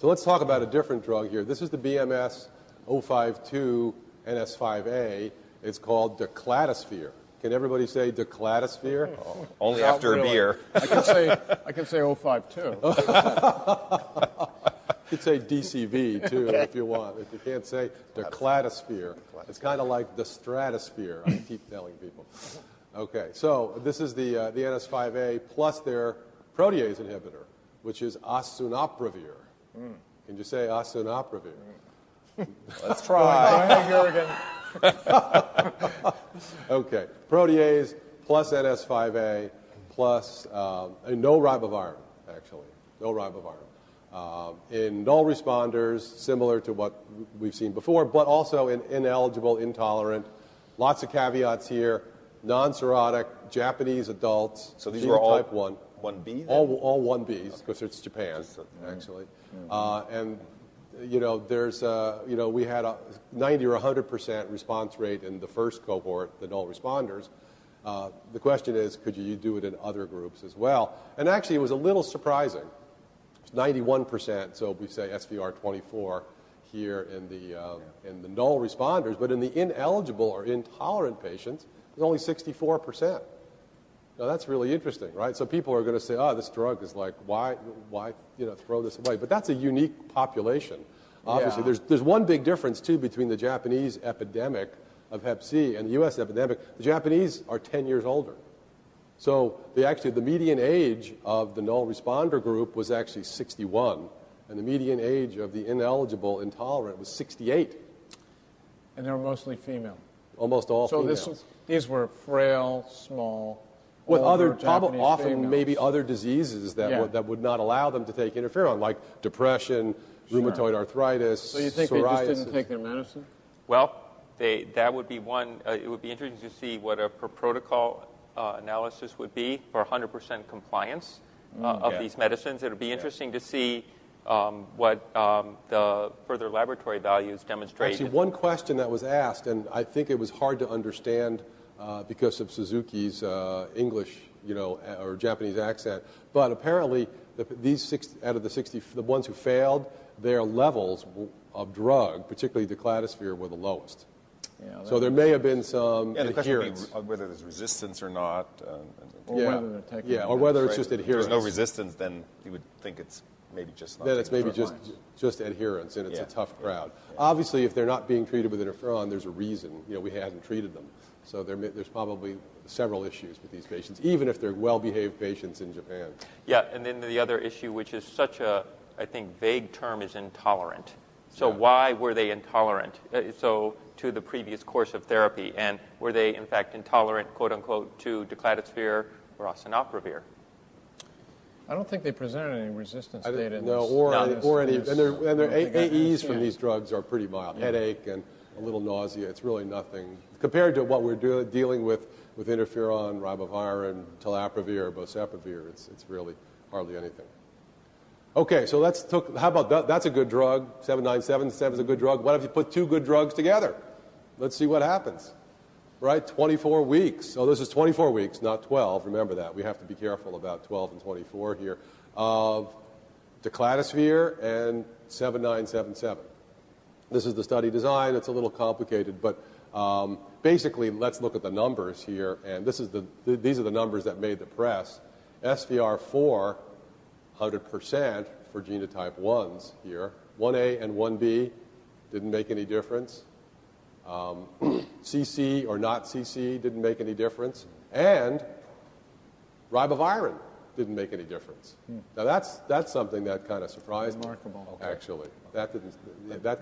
So let's talk about a different drug here. This is the BMS 052 NS5A. It's called declatosphere. Can everybody say declatosphere? Oh, only after a beer. I can say 052. You could say DCV, too, if you want. If you can't say declatosphere, it's kind of like the stratosphere, I keep telling people. Okay, so this is the NS5A plus their protease inhibitor, which is ossunaprevir. Can you say ossunaprevir? Let's try. Go ahead, Gergen. Okay, protease plus NS5A plus no ribavirin, actually, no ribavirin. In null responders, similar to what we've seen before, but also in ineligible, intolerant. Lots of caveats here. Non-cirrhotic, Japanese adults. So these were all Genotype 1. 1B? All 1Bs, because it's Japan, actually. And, there's, we had a 90 or 100% response rate in the first cohort, the null responders. The question is, could you do it in other groups as well? And actually, it was a little surprising. It's 91%, so we say SVR 24 here in the null responders, but in the ineligible or intolerant patients, it's only 64%. Now that's really interesting, right? So people are going to say, "Oh, this drug is like, why, throw this away?" But that's a unique population. Obviously, there's one big difference too between the Japanese epidemic of Hep C and the U.S. epidemic. The Japanese are 10 years older. So the median age of the null responder group was actually 61, and the median age of the ineligible intolerant was 68. And they were mostly female. Almost all females. So these were frail, small, with older other, probably Japanese often females. maybe other diseases that would not allow them to take interferon, like depression, rheumatoid arthritis, So you think psoriasis. they just didn't take their medicine? Well, that would be one. It would be interesting to see what a per protocol analysis would be for 100% compliance of these medicines. It would be interesting to see what the further laboratory values demonstrate. Actually, one question that was asked, and I think it was hard to understand because of Suzuki's English, or Japanese accent, but apparently these 6 out of the 60, the ones who failed, their levels of drug, particularly declatosphere, were the lowest. Yeah, So there may have been some the question would adherence. be whether there's resistance or not. Or whether they're taking or whether it's Right. just If adherence. there's no resistance, then you would think it's maybe just not. Then it's maybe taking just adherence, and it's a tough crowd. Yeah. Obviously, if they're not being treated with interferon, there's a reason. We hadn't treated them. So there's probably several issues with these patients, even if they're well-behaved patients in Japan. Yeah, and then the other issue, which is such a, I think, vague term, is intolerant. So why were they intolerant? To the previous course of therapy, and were they in fact intolerant, quote unquote, to declatosphere or osinaprevir? I don't think they presented any resistance data. In No, this, or any, and their AEs from Yeah. these drugs are pretty mild. Headache and a little nausea. It's really nothing compared to what we're dealing with interferon, ribavirin, telaprevir, or boceprevir. It's really hardly anything. Okay, so how about that? That's a good drug. 7977 is a good drug. What if you put two good drugs together? Let's see what happens. Right, 24 weeks. So this is 24 weeks, not 12. Remember that. We have to be careful about 12 and 24 here. Of declatosphere and 7977. This is the study design. It's a little complicated, but basically, let's look at the numbers here. And these are the numbers that made the press. SVR4, 100% for genotype 1s here. 1A and 1B didn't make any difference. CC or not CC didn't make any difference. And ribavirin didn't make any difference. Now that's something that kind of surprised me. Remarkable. Actually, that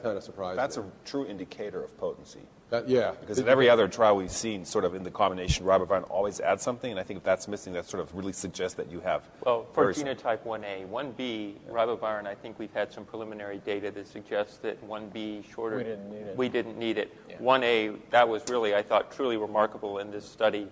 kind of surprised That's me. a true indicator of potency. Because in every other trial we've seen, sort of in the combination, ribavirin always adds something, and I think if that's missing, that sort of really suggests that you have. Well, for genotype 1A, 1B, ribavirin, I think we've had some preliminary data that suggests that 1B shorter. We didn't need it. We didn't need it. Yeah. 1A, that was really, I thought, truly remarkable in this study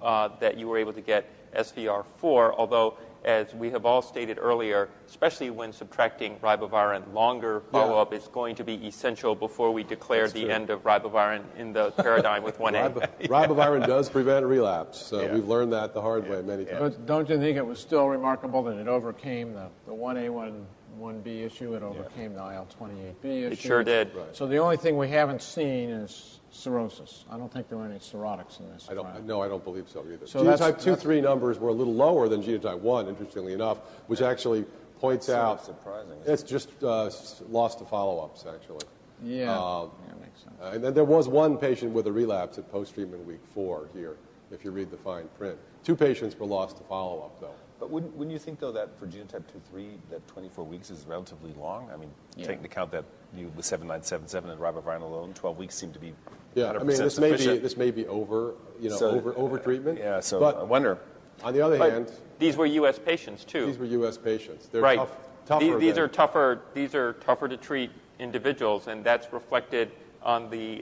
that you were able to get SVR4, although, as we have all stated earlier, especially when subtracting ribavirin, longer follow-up is going to be essential before we declare the end of ribavirin in the paradigm with 1A. Ribavirin does prevent relapse, so we've learned that the hard way many times. But don't you think it was still remarkable that it overcame the 1A, 1B issue. It overcame the IL-28B issue. It sure did. Right. So the only thing we haven't seen is cirrhosis. I don't think there were any cirrhotics in this trial. I don't believe so either. So Genotype 2-3 numbers were a little lower than genotype 1, interestingly enough, which actually points out surprising. it's just lost to follow-ups, actually. Yeah, makes sense. And then there was one patient with a relapse at post-treatment week 4 here, if you read the fine print. 2 patients were lost to follow-up, though. But wouldn't you think, though, that for genotype 2-3, that 24 weeks is relatively long? I mean, taking into account that you with 7977 and ribavirin alone, 12 weeks seem to be 100% I mean, this may be over treatment. Yeah, so but I wonder. On the other hand, These were U.S. patients, too. these were U.S. patients. They're Right. tougher. These are tougher to treat individuals, and that's reflected on the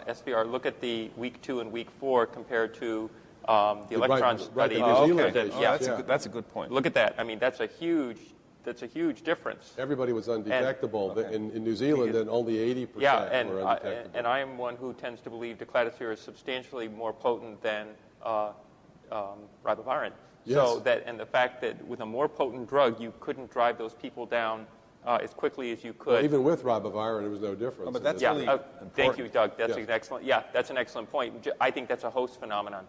SVR. Look at the week 2 and week 4 compared to the electron study. New Zealand patients. That's a good point. Look at that. I mean, that's a huge difference. Everybody was undetectable in New Zealand, and only 80% were undetectable. And I am one who tends to believe decladacir is substantially more potent than ribavirin. Yes. So and the fact that with a more potent drug, you couldn't drive those people down as quickly as you could. Well, even with ribavirin, there was no difference. but that's in really this. Thank you, Doug. That's Yes. an excellent. Yeah, that's an excellent point. I think that's a host phenomenon.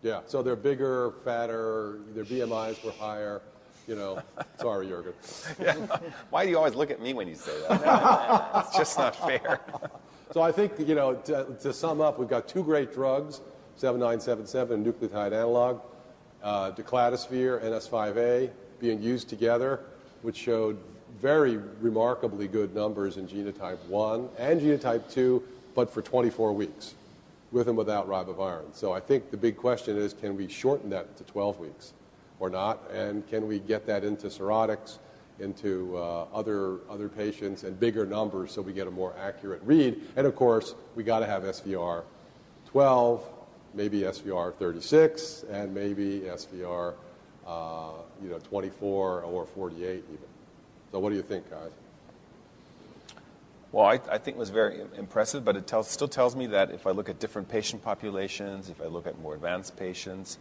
Yeah, so they're bigger, fatter, their BMIs were higher. Sorry, Jürgen. Why do you always look at me when you say that? It's just not fair. So I think, to sum up, we've got 2 great drugs, 7977, nucleotide analog, decladacir, NS5A, being used together, which showed very remarkably good numbers in genotype 1 and genotype 2, but for 24 weeks, with and without ribavirin. So I think the big question is, can we shorten that to 12 weeks or not? And can we get that into cirrhotics, into other patients, and bigger numbers so we get a more accurate read? And, of course, we got to have SVR 12, maybe SVR 36, and maybe SVR 24 or 48 even. So what do you think, guys? Well, I think it was very impressive, but it still tells me that if I look at different patient populations, if I look at more advanced patients,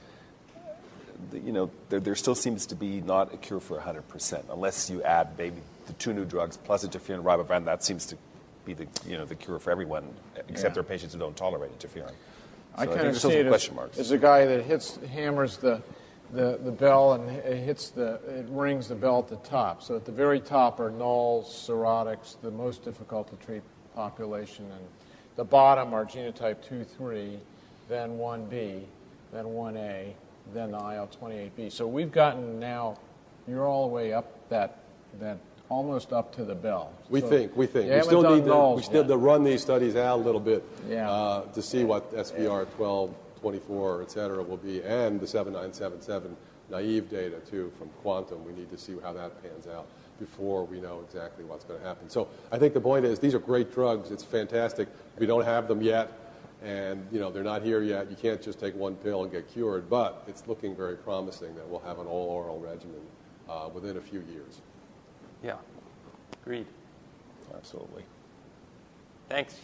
there still seems to be not a cure for 100%, unless you add maybe the 2 new drugs plus interferon and ribavirin. That seems to be the cure for everyone, except there are patients who don't tolerate interferon. So I kind of see it it as a guy that hammers the bell and it rings the bell at the top. So at the very top are Null, cirrhotics, the most difficult to treat population, and the bottom are genotype 2-3, then 1B, then 1A, then the IL-28B. So we've gotten now, you're all the way up that almost up to the bell. We think. We still done need to run these studies out a little bit to see what SVR 12, 24, et cetera, will be, and the 7977 naive data, too, from Quantum. We need to see how that pans out before we know exactly what's going to happen. So I think the point is these are great drugs. It's fantastic. We don't have them yet, and they're not here yet. You can't just take one pill and get cured, but it's looking very promising that we'll have an all-oral regimen within a few years. Yeah, agreed. Absolutely. Thanks.